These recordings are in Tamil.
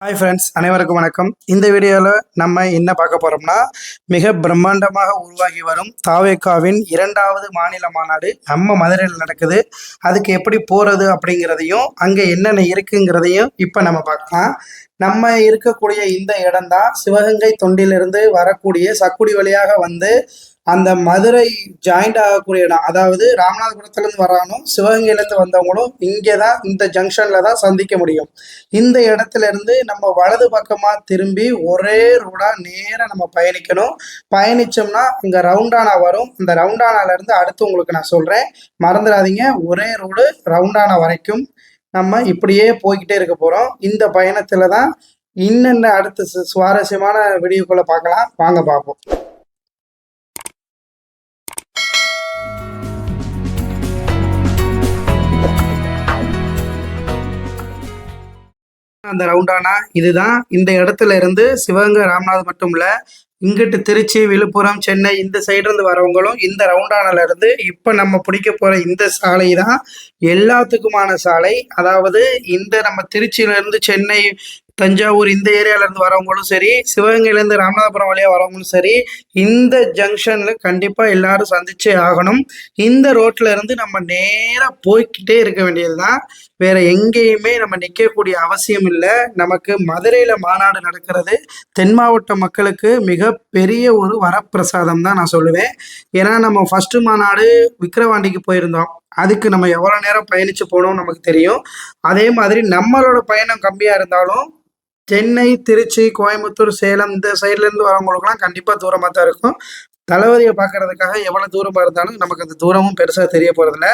ஹாய் ஃப்ரெண்ட்ஸ், அனைவருக்கும் வணக்கம். இந்த வீடியோவில் நம்ம என்ன பார்க்க போகிறோம்னா, மிக பிரம்மாண்டமாக உருவாகி வரும் தாவேகாவின் 2வது மாநில மாநாடு நம்ம மதுரையில் நடக்குது. அதுக்கு எப்படி போகிறது அப்படிங்கிறதையும் அங்கே என்னென்ன இருக்குங்கிறதையும் இப்போ நம்ம பார்க்கலாம். நம்ம இருக்கக்கூடிய இந்த இடம்தான் சிவகங்கை தொண்டிலிருந்து வரக்கூடிய சக்குடி வழியாக வந்து அந்த மதுரை ஜாயிண்ட் ஆகக்கூடிய இடம். அதாவது ராமநாதபுரத்துலேருந்து வரானும் சிவகங்கையிலேருந்து வந்தவங்களும் இங்கே தான் இந்த ஜங்ஷனில் தான் சந்திக்க முடியும். இந்த இடத்துல இருந்து நம்ம வலது பக்கமாக திரும்பி ஒரே ரோடாக நேராக நம்ம பயணிக்கணும். பயணித்தோம்னா இங்கே ரவுண்டானா வரும். இந்த ரவுண்டானாலேருந்து அடுத்து உங்களுக்கு நான் சொல்கிறேன், மறந்துடாதீங்க. ஒரே ரோடு ரவுண்டானா வரைக்கும் நம்ம இப்படியே போய்கிட்டே இருக்க போகிறோம். இந்த பயணத்தில் தான் இன்னென்ன அடுத்த சுவாரஸ்யமான வீடியோக்குள்ளே பார்க்கலாம். வாங்க பார்ப்போம். அந்த ரவுண்டானா இதுதான். இந்த இடத்துல இருந்து சிவகங்கை ராமநாதபுரம் மட்டும் இல்லை, இங்கிட்டு திருச்சி, விழுப்புரம், சென்னை இந்த சைடு இருந்து வரவங்களும் இந்த ரவுண்டானால இருந்து இப்போ நம்ம பிடிக்க போகிற இந்த சாலை தான் எல்லாத்துக்குமான சாலை. அதாவது இந்த நம்ம திருச்சியிலேருந்து சென்னை, தஞ்சாவூர் இந்த ஏரியாவிலேருந்து வரவங்களும் சரி, சிவகங்கையிலேருந்து ராமநாதபுரம் வழியாக வரவங்களும் சரி, இந்த ஜங்ஷனில் கண்டிப்பாக எல்லாரும் சந்திச்சே ஆகணும். இந்த ரோட்டில் இருந்து நம்ம நேராக போய்கிட்டே இருக்க வேண்டியது தான். வேற எங்கேயுமே நம்ம நிற்கக்கூடிய அவசியம் இல்லை. நமக்கு மதுரையில் மாநாடு நடக்கிறது தென் மாவட்ட மக்களுக்கு மிக பெரிய ஒரு வரப்பிரசாதம் தான் நான் சொல்லுவேன். ஏன்னா நம்ம ஃபர்ஸ்ட் மாநாடு விக்கிரவாண்டிக்கு போயிருந்தோம். அதுக்கு நம்ம எவ்வளோ நேரம் பயணித்து போனோம் நமக்கு தெரியும். அதே மாதிரி நம்மளோட பயணம் கம்மியாக இருந்தாலும் சென்னை, திருச்சி, கோயம்புத்தூர், சேலம் இந்த சைட்லேருந்து வரவங்களுக்குலாம் கண்டிப்பாக தூரமாக தான் இருக்கும். தளபதியை பார்க்கறதுக்காக எவ்வளோ தூரமாக இருந்தாலும் நமக்கு அந்த தூரமும் பெருசாக தெரிய போகிறதில்ல.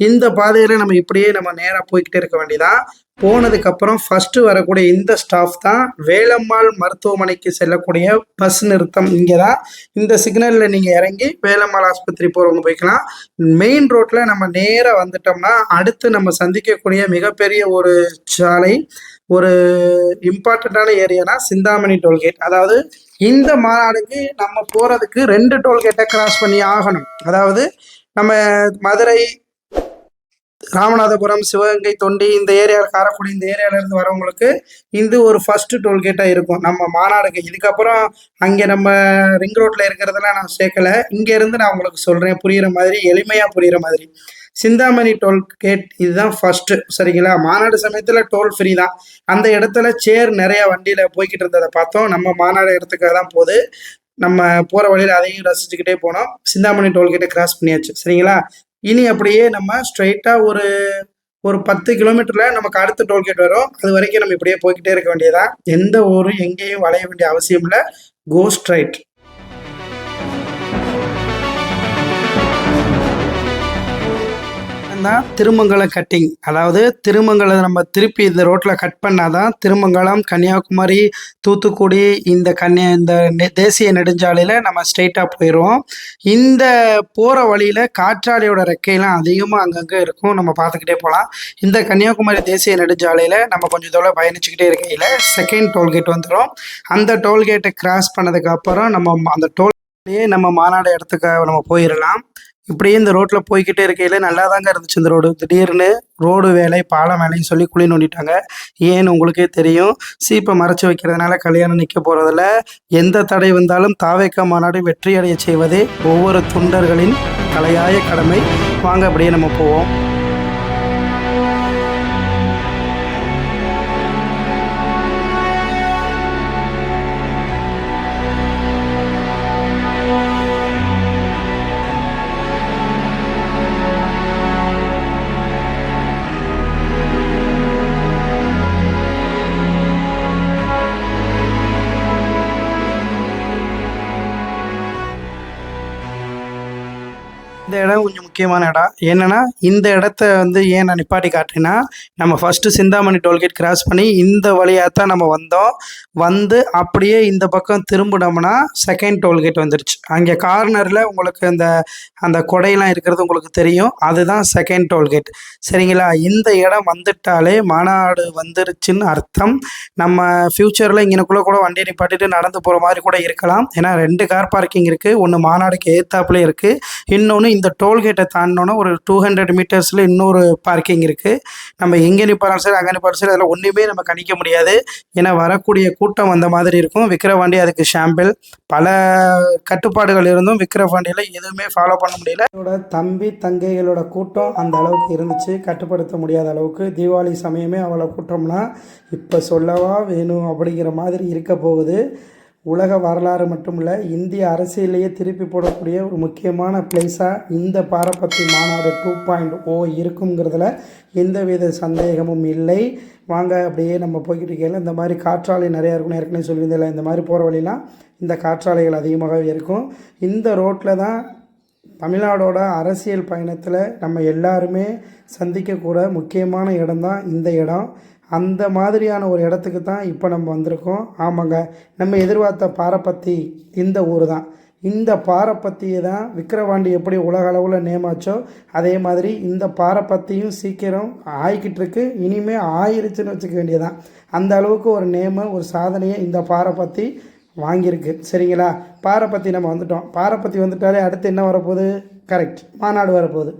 இந்த பாதையில் நம்ம இப்படியே நம்ம நேராக போய்கிட்டே இருக்க வேண்டியதான். போனதுக்கப்புறம் ஃபஸ்ட்டு வரக்கூடிய இந்த ஸ்டாஃப் தான் வேலம்மாள் மருத்துவமனைக்கு செல்லக்கூடிய பஸ் நிறுத்தம். இங்கே தான் இந்த சிக்னலில் நீங்கள் இறங்கி வேலம்மாள் ஆஸ்பத்திரி போகிறவங்க போய்க்கலாம். மெயின் ரோட்டில் நம்ம நேராக வந்துட்டோம்னா அடுத்து நம்ம சந்திக்கக்கூடிய மிகப்பெரிய ஒரு சாலை, ஒரு இம்பார்ட்டண்ட்டான ஏரியானா சிந்தாமணி டோல்கேட். அதாவது இந்த மாநாடுக்கு நம்ம போகிறதுக்கு 2 டோல்கேட்டை கிராஸ் பண்ணி ஆகணும். அதாவது நம்ம மதுரை, ராமநாதபுரம், சிவகங்கை, தொண்டி இந்த ஏரியாவில், காரைக்குடி இந்த ஏரியாவிலேருந்து வரவங்களுக்கு இது ஒரு ஃபர்ஸ்ட் டோல்கேட்டாக இருக்கும் நம்ம மாநாடுக்கு. இதுக்கப்புறம் அங்கே நம்ம ரிங் ரோட்டில் இருக்கிறதெல்லாம் நான் சேர்க்கலை. இங்கேருந்து நான் உங்களுக்கு சொல்கிறேன் புரிகிற மாதிரி, எளிமையாக புரிகிற மாதிரி. சிந்தாமணி டோல்கேட் இதுதான் ஃபர்ஸ்ட்டு, சரிங்களா? மாநாடு சமயத்தில் டோல் ஃப்ரீ தான். அந்த இடத்துல சேர் நிறையா வண்டியில் போய்கிட்டு இருந்ததை பார்த்தோம். நம்ம மாநாடு இடத்துக்காக தான் போகுது. நம்ம போகிற வழியில் அதையும் ரசிச்சுக்கிட்டே போனோம். சிந்தாமணி டோல்கேட்டை கிராஸ் பண்ணியாச்சு, சரிங்களா? இனி அப்படியே நம்ம ஸ்ட்ரைட்டாக ஒரு 10 கிலோமீட்டரில் நமக்கு அடுத்த டோல்கேட் வரும். அது வரைக்கும் நம்ம இப்படியே போய்கிட்டே இருக்க வேண்டியதான். எந்த ஒரு எங்கேயும் வளைய வேண்டிய அவசியம் இல்லை. Go straight. திருமங்கலம் கட்டிங். அதாவது திருமங்கலம் நம்ம திருப்பி இந்த ரோட்டில் கட் பண்ணாதான் திருமங்கலம், கன்னியாகுமரி, தூத்துக்குடி இந்த தேசிய நெடுஞ்சாலையில் நம்ம ஸ்ட்ரெயிட்டாக போயிடுவோம். இந்த போகிற வழியில் காற்றாலையோட ரெக்கையெல்லாம் அதிகமாக அங்கங்கே இருக்கும். நம்ம பார்த்துக்கிட்டே போகலாம். இந்த கன்னியாகுமரி தேசிய நெடுஞ்சாலையில் நம்ம கொஞ்சம் தூரம் பயணிச்சுக்கிட்டே இருக்கையில் செகண்ட் டோல்கேட் வந்துடும். அந்த டோல்கேட்டை கிராஸ் பண்ணதுக்கப்புறம் நம்ம அந்த டோல்கேட்லேயே நம்ம மாநாடு இடத்துக்கு நம்ம போயிடலாம். இப்படியே இந்த ரோட்டில் போய்கிட்டே இருக்கையில் நல்லா தாங்க இருந்துச்சு இந்த ரோடு. திடீர்னு ரோடு வேலை, பாலம் வேலைன்னு சொல்லி குழி நோண்டிட்டாங்க. ஏன்னு உங்களுக்கே தெரியும். சீப்பை மறைச்சி வைக்கிறதுனால கல்யாணம் நிற்க போகிறதில்ல. எந்த தடை வந்தாலும் தாவேகா மாநாடு வெற்றியடைய செய்வது ஒவ்வொரு தொண்டர்களின் தலையாய கடமை. வாங்க அப்படியே நம்ம போவோம். இந்த இடம் கொஞ்சம் முக்கியமான இடம். என்னென்னா இந்த இடத்த வந்து ஏன் நான் நிப்பாட்டி காட்டுறேன்னா, நம்ம ஃபஸ்ட்டு சிந்தாமணி டோல்கேட் கிராஸ் பண்ணி இந்த வழியாக தான் நம்ம வந்தோம். வந்து அப்படியே இந்த பக்கம் திரும்பினோம்னா செகண்ட் டோல்கேட் வந்துருச்சு. அங்கே கார்னரில் உங்களுக்கு அந்த கொடையெல்லாம் இருக்கிறது உங்களுக்கு தெரியும். அதுதான் செகண்ட் டோல்கேட், சரிங்களா? இந்த இடம் வந்துட்டாலே மாநாடு வந்துருச்சுன்னு அர்த்தம். நம்ம ஃப்யூச்சரில் இங்கனக்குள்ளே கூட வண்டியை நிப்பாட்டிட்டு நடந்து போகிற மாதிரி கூட இருக்கலாம். ஏன்னா 2 கார் பார்க்கிங் இருக்குது. ஒன்று மாநாடுக்கு ஏத்தாப்புல இருக்குது, இன்னொன்று இந்த டோல்கேட்டை தாண்டினோன்னா ஒரு 200 மீட்டர்ஸில் இன்னொரு பார்க்கிங் இருக்குது. நம்ம எங்கே நிற்பாலும் சரி அங்கே நிற்பாலும் சரி அதில் ஒன்றுமே நம்ம கணிக்க முடியாது. ஏன்னா வரக்கூடிய கூட்டம் அந்த மாதிரி இருக்கும். விக்கிரவாண்டி அதுக்கு ஷாம்பிள். பல கட்டுப்பாடுகள் இருந்தும் விக்கிரவாண்டியில் எதுவுமே ஃபாலோ பண்ண முடியல. என்னோட தம்பி தங்கைகளோட கூட்டம் அந்த அளவுக்கு இருந்துச்சு, கட்டுப்படுத்த முடியாத அளவுக்கு. தீபாவளி சமயமே அவ்வளோ கூட்டம்னா இப்போ சொல்லவா வேணும் அப்படிங்கிற மாதிரி இருக்க போகுது. உலக வரலாறு மட்டும் இல்லை, இந்திய அரசியலையே திருப்பி போடக்கூடிய ஒரு முக்கியமான பிளேஸாக இந்த பாரபத்தி மாநாடு 2.0 இருக்குங்கிறதுல எந்தவித சந்தேகமும் இல்லை. வாங்க அப்படியே நம்ம போய்கிட்டு இருக்கையில் இந்த மாதிரி காற்றாலை நிறையா இருக்கும். ஏற்கனவே சொல்லியிருந்தில்ல, இந்த மாதிரி போகிற வழிலாம் இந்த காற்றாலைகள் அதிகமாகவே இருக்கும். இந்த ரோட்டில் தான் தமிழ்நாடோட அரசியல் பயணத்தில் நம்ம எல்லாருமே சந்திக்கக்கூட முக்கியமான இடம்தான் இந்த இடம். அந்த மாதிரியான ஒரு இடத்துக்கு தான் இப்போ நம்ம வந்திருக்கோம். ஆமாங்க, நம்ம எதிர்பார்த்த பாரபத்தி இந்த ஊர் தான். இந்த பாரபத்தியை தான் விக்கிரவாண்டி எப்படி உலக அளவில் நேமாச்சோ அதே மாதிரி இந்த பாரபத்தியும் சீக்கிரம் ஆகிக்கிட்டு இருக்கு. இனிமேல் ஆயிருச்சுன்னு வச்சுக்க வேண்டியதான். அந்த அளவுக்கு ஒரு நேம ஒரு சாதனையை இந்த பாரபத்தி வாங்கியிருக்கு. சரிங்களா, பாரபத்தி நம்ம வந்துட்டோம். பாரபத்தி வந்துட்டாலே அடுத்து என்ன வரப்போகுது? கரெக்ட், மாநாடு வரப்போகுது.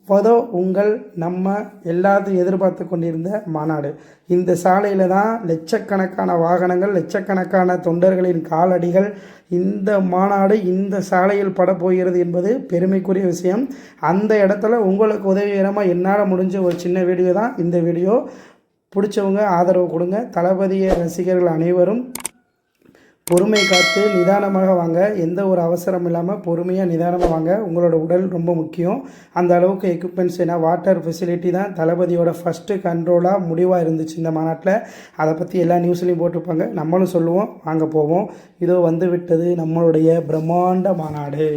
பொதோ உங்கள் நம்ம எல்லாத்தையும் எதிர்பார்த்து கொண்டிருந்த மாநாடு. இந்த சாலையில் தான் லட்சக்கணக்கான வாகனங்கள், லட்சக்கணக்கான தொண்டர்களின் காலடிகள் இந்த மாநாடு இந்த சாலையில் படப்போகிறது என்பது பெருமைக்குரிய விஷயம். அந்த இடத்துல உங்களுக்கு உதவிகரமாக என்னால் முடிஞ்ச ஒரு சின்ன வீடியோ தான் இந்த வீடியோ. பிடிச்சவங்க ஆதரவு கொடுங்க. தளபதிய ரசிகர்கள் அனைவரும் பொறுமை காத்து நிதானமாக வாங்க. எந்த ஒரு அவசரம் இல்லாமல் பொறுமையாக நிதானமாக வாங்க. உங்களோட உடல் ரொம்ப முக்கியம். அந்த அளவுக்கு எக்யூப்மெண்ட்ஸ், ஏன்னா வாட்டர் ஃபெசிலிட்டி தான் தளபதியோட ஃபஸ்ட்டு கண்ட்ரோலாக முடிவாக இருந்துச்சு இந்த மாநாட்டில். அதை பற்றி எல்லா நியூஸ்லேயும் போட்டிருப்பாங்க, நம்மளும் சொல்லுவோம். வாங்க போவோம். இதோ வந்து விட்டது நம்மளுடைய பிரம்மாண்ட மாநாடு.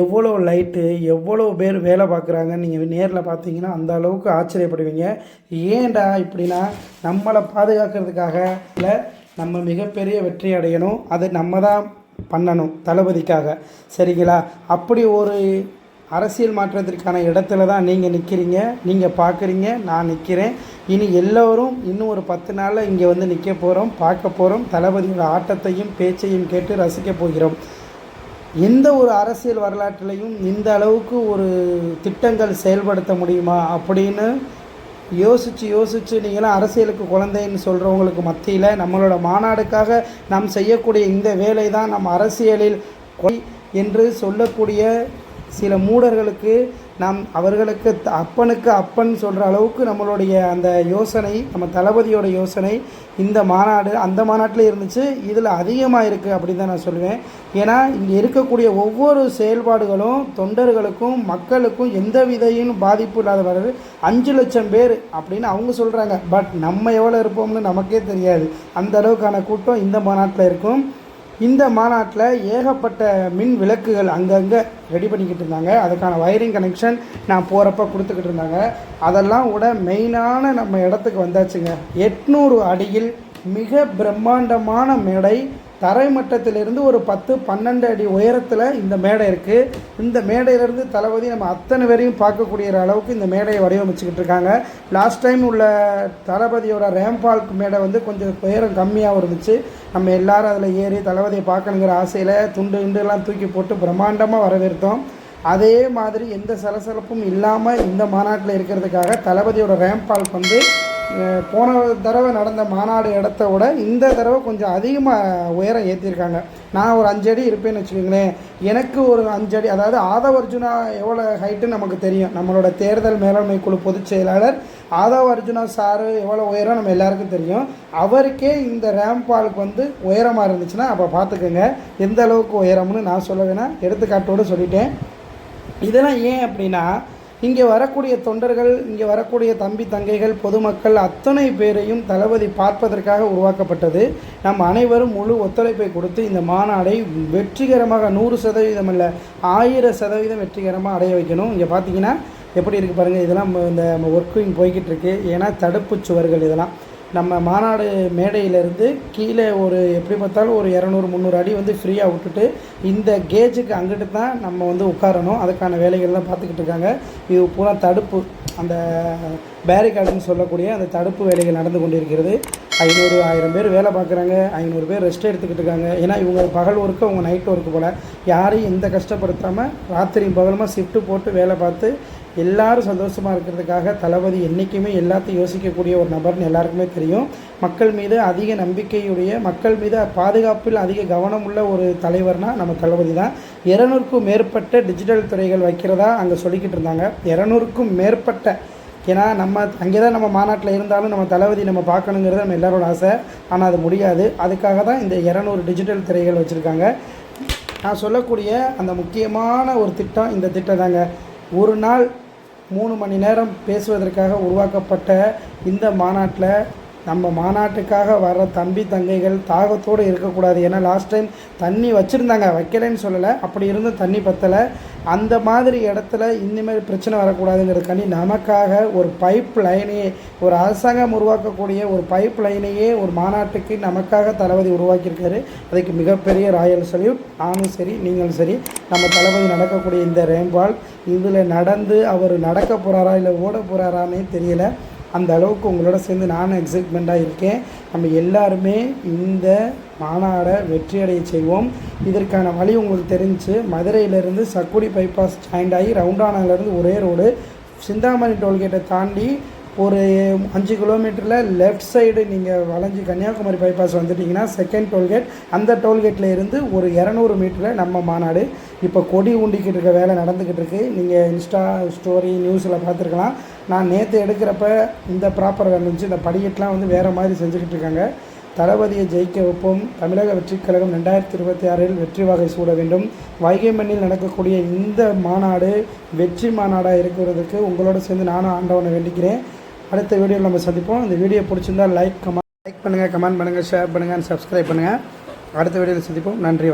எவ்வளோ லைட்டு, எவ்வளோ பேர் வேலை பார்க்குறாங்கன்னு நீங்கள் நேரில் பார்த்தீங்கன்னா அந்த அளவுக்கு ஆச்சரியப்படுவீங்க. ஏன்டா இப்படின்னா, நம்மளை பாதுகாக்கிறதுக்காக இல்லை, நம்ம மிகப்பெரிய வெற்றி அடையணும். அது நம்ம தான் பண்ணணும் தளபதிக்காக. சரிங்களா, அப்படி ஒரு அரசியல் மாற்றத்திற்கான இடத்துல தான் நீங்கள் நிற்கிறீங்க, நீங்கள் பார்க்குறீங்க, நான் நிற்கிறேன். இனி எல்லோரும் இன்னும் ஒரு 10 நாளில் இங்கே வந்து நிற்க போகிறோம், பார்க்க போகிறோம். தளபதியோட ஆட்டத்தையும் பேச்சையும் கேட்டு ரசிக்க போகிறோம். எந்த ஒரு அரசியல் வரலாற்றிலையும் இந்த அளவுக்கு ஒரு திட்டங்கள் செயல்படுத்த முடியுமா அப்படின்னு யோசித்து நீங்களாம் அரசியலுக்கு குழந்தைன்னு சொல்கிறவங்களுக்கு மத்தியில் நம்மளோட மாநாடுக்காக நாம் செய்யக்கூடிய இந்த வேலை தான் நம்ம அரசியலில் என்று சொல்லக்கூடிய சில மூடர்களுக்கு நாம் அவர்களுக்கு அப்பனுக்கு அப்பன் சொல்கிற அளவுக்கு நம்மளுடைய அந்த யோசனை, நம்ம தளபதியோட யோசனை இந்த மாநாடு அந்த மாநாட்டில் இருந்துச்சு. இதில் அதிகமாக இருக்குது அப்படின்னு தான் நான் சொல்லுவேன். ஏன்னா இங்கே இருக்கக்கூடிய ஒவ்வொரு செயல்பாடுகளும் தொண்டர்களுக்கும் மக்களுக்கும் எந்த விதையும் பாதிப்பு இல்லாதவர்கள் 5 லட்சம் பேர் அப்படின்னு அவங்க சொல்கிறாங்க. பட் நம்ம எவ்வளோ இருப்போம்னு நமக்கே தெரியாது. அந்த அளவுக்கான கூட்டம் இந்த மாநாட்டில் இருக்கும். இந்த மாநாட்டில் ஏகப்பட்ட மின் விளக்குகள் அங்கங்கே ரெடி பண்ணிக்கிட்டு இருந்தாங்க. அதுக்கான வயரிங் கனெக்ஷன் நான் போகிறப்ப கொடுத்துக்கிட்டு இருந்தாங்க. அதெல்லாம் விட மெயினான நம்ம இடத்துக்கு வந்தாச்சுங்க. 800 அடியில் மிக பிரம்மாண்டமான மேடை. தரைமட்டத்திலிருந்து ஒரு 10-12 அடி உயரத்தில் இந்த மேடை இருக்குது. இந்த மேடையிலேருந்து தளபதி நம்ம அத்தனை பேரையும் பார்க்கக்கூடிய அளவுக்கு இந்த மேடையை வடிவமைச்சுக்கிட்டு இருக்காங்க. லாஸ்ட் டைம் உள்ள தளபதியோட ரேம்பால்க் மேடை வந்து கொஞ்சம் உயரம் கம்மியாகவும் இருந்துச்சு. நம்ம எல்லோரும் அதில் ஏறி தளபதியை பார்க்கணுங்கிற ஆசையில் துண்டுலாம் தூக்கி போட்டு பிரம்மாண்டமாக வரவேற்றோம். அதே மாதிரி எந்த சலசலப்பும் இல்லாமல் இந்த மாநாட்டில் இருக்கிறதுக்காக தளபதியோட ரேம்பால்க் வந்து போன தடவை நடந்த மாநாடு இடத்த விட இந்த தடவை கொஞ்சம் அதிகமாக உயரம் ஏற்றிருக்காங்க. நான் ஒரு 5 அடி இருப்பேன்னு வச்சுக்கோங்களேன். எனக்கு ஒரு 5 அடி, அதாவது ஆதவ் அர்ஜுனா எவ்வளோ ஹைட்டுன்னு நமக்கு தெரியும். நம்மளோட தேர்தல் மேலாண்மை குழு பொதுச் செயலாளர் ஆதவ் அர்ஜுனா சாரு எவ்வளோ உயரம் நம்ம எல்லாருக்கும் தெரியும். அவருக்கே இந்த ரேம்பாலுக்கு வந்து உயரமாக இருந்துச்சுன்னா அப்போ பார்த்துக்கோங்க எந்த அளவுக்கு உயரம்னு நான் சொல்ல வேணாம், எடுத்துக்காட்டோடு சொல்லிட்டேன். இதெல்லாம் ஏன் அப்படின்னா, இங்கே வரக்கூடிய தொண்டர்கள், இங்கே வரக்கூடிய தம்பி தங்கைகள், பொதுமக்கள் அத்தனை பேரையும் தளபதி பார்ப்பதற்காக உருவாக்கப்பட்டது. நம் அனைவரும் முழு ஒத்துழைப்பை கொடுத்து இந்த மாநாடை வெற்றிகரமாக 100% இல்லை 1000% வெற்றிகரமாக அடைய வைக்கணும். இங்கே பார்த்தீங்கன்னா எப்படி இருக்குது பாருங்கள். இதெல்லாம் இந்த ஒர்க்கிங் போய்கிட்டு இருக்குது. ஏன்னா தடுப்பு சுவர்கள் இதெல்லாம் நம்ம மாநாடு மேடையிலேருந்து கீழே ஒரு எப்படி பார்த்தாலும் ஒரு 200-300 அடி வந்து ஃப்ரீயாக விட்டுட்டு இந்த கேஜுக்கு அங்கிட்டு தான் நம்ம வந்து உட்காரணும். அதுக்கான வேலைகள்லாம் பார்த்துக்கிட்டு இருக்காங்க. இது பூரா தடுப்பு அந்த பேரிகார்டுன்னு சொல்லக்கூடிய அந்த தடுப்பு வேலைகள் நடந்து கொண்டிருக்கிறது. 1000 பேர் வேலை பார்க்குறாங்க, 500 பேர் ரெஸ்ட் எடுத்துக்கிட்டு இருக்காங்க. ஏன்னா இவங்க பகல் ஒர்க்கு, அவங்க நைட் ஒர்க்கு போல் யாரையும் எந்த கஷ்டப்படுத்தாமல் ராத்திரியும் பகலுமாக ஷிஃப்ட்டு போட்டு வேலை பார்த்து எல்லோரும் சந்தோஷமாக இருக்கிறதுக்காக தளபதி என்றைக்குமே எல்லாத்தையும் யோசிக்கக்கூடிய ஒரு நபர்னு எல்லாருக்குமே தெரியும். மக்கள் மீது அதிக நம்பிக்கையுடைய, மக்கள் மீது பாதுகாப்பில் அதிக கவனம் உள்ள ஒரு தலைவர்னால் நம்ம தளபதி தான். 200க்கும் மேற்பட்ட டிஜிட்டல் துறைகள் வைக்கிறதா அங்கே சொல்லிக்கிட்டு இருந்தாங்க. 200க்கும் மேற்பட்ட, ஏன்னா நம்ம அங்கே தான் நம்ம மாநாட்டில் இருந்தாலும் நம்ம தளபதி நம்ம பார்க்கணுங்கிறது நம்ம எல்லாரோட ஆசை. ஆனால் அது முடியாது. அதுக்காக தான் இந்த 200 டிஜிட்டல் திரைகள் வச்சுருக்காங்க. நான் சொல்லக்கூடிய அந்த முக்கியமான ஒரு திட்டம் இந்த திட்டம் தாங்க. ஒரு நாள் 3 மணி நேரம் பேசுவதற்காக உருவாக்கப்பட்ட இந்த மாநாட்டில் நம்ம மாநாட்டுக்காக வர்ற தம்பி தங்கைகள் தாகத்தோடு இருக்கக்கூடாது. ஏன்னா லாஸ்ட் டைம் தண்ணி வச்சுருந்தாங்க, வைக்கலைன்னு சொல்லலை, அப்படி இருந்தும் தண்ணி பற்றலை. அந்த மாதிரி இடத்துல இனிமேல் பிரச்சனை வரக்கூடாதுங்கிறதுக்காண்டி நமக்காக ஒரு பைப் லைனையே, ஒரு அரசாங்கம் உருவாக்கக்கூடிய ஒரு பைப் லைனையே ஒரு மாநாட்டுக்கு நமக்காக தளபதி உருவாக்கியிருக்காரு. அதுக்கு மிகப்பெரிய ராயல் சல்யூட். நானும் சரி, நீங்களும் சரி, நம்ம தளபதி நடக்கக்கூடிய இந்த ரேம்பால் இதில் நடந்து அவர் நடக்க போகிறாரா இல்லை ஓட போகிறாரானே தெரியல. அந்த அளவுக்கு உங்களோட சேர்ந்து நானும் எக்ஸைட்மெண்ட்டாக இருக்கேன். நம்ம எல்லாருமே இந்த மாநாடை வெற்றியடைய செய்வோம். இதற்கான வழி உங்களுக்கு தெரிஞ்சு மதுரையிலேருந்து சக்குடி பைபாஸ் ஜாயிண்ட் ஆகி ரவுண்டானாலேருந்து ஒரே ரோடு சிந்தாமணி டோல்கேட்டை தாண்டி ஒரு 5 கிலோமீட்டரில் லெஃப்ட் சைடு நீங்கள் வளைஞ்சி கன்னியாகுமரி பைபாஸ் வந்துட்டிங்கன்னா செகண்ட் டோல்கேட். அந்த டோல்கேட்டில் இருந்து ஒரு 200 மீட்டரில் நம்ம மாநாடு. இப்போ கொடி ஊண்டிக்கிட்டு இருக்க வேலை நடந்துக்கிட்டு இருக்குது. நீங்கள் இன்ஸ்டா ஸ்டோரி நியூஸில் பார்த்துருக்கலாம். நான் நேற்று எடுக்கிறப்ப இந்த ப்ராப்பர் இருந்துச்சு. இந்த படிக்கட்டெலாம் வந்து வேறு மாதிரி செஞ்சுக்கிட்டு இருக்காங்க. தளபதியை ஜெயிக்க வைப்போம். தமிழக வெற்றிக் கழகம் 2026 வெற்றி வாகை சூட வேண்டும். வைகை மண்ணில் நடக்கக்கூடிய இந்த மாநாடு வெற்றி மாநாடாக இருக்கிறதுக்கு உங்களோட சேர்ந்து நானும் ஆண்டவனை வேண்டிக்கிறேன். அடுத்த வீடியோவில் நம்ம சந்திப்போம். இந்த வீடியோ பிடிச்சிருந்தால் லைக் பண்ணுங்கள், கமெண்ட் பண்ணுங்கள், ஷேர் பண்ணுங்கள், சப்ஸ்கிரைப் பண்ணுங்கள். அடுத்த வீடியோவில் சந்திப்போம். நன்றி.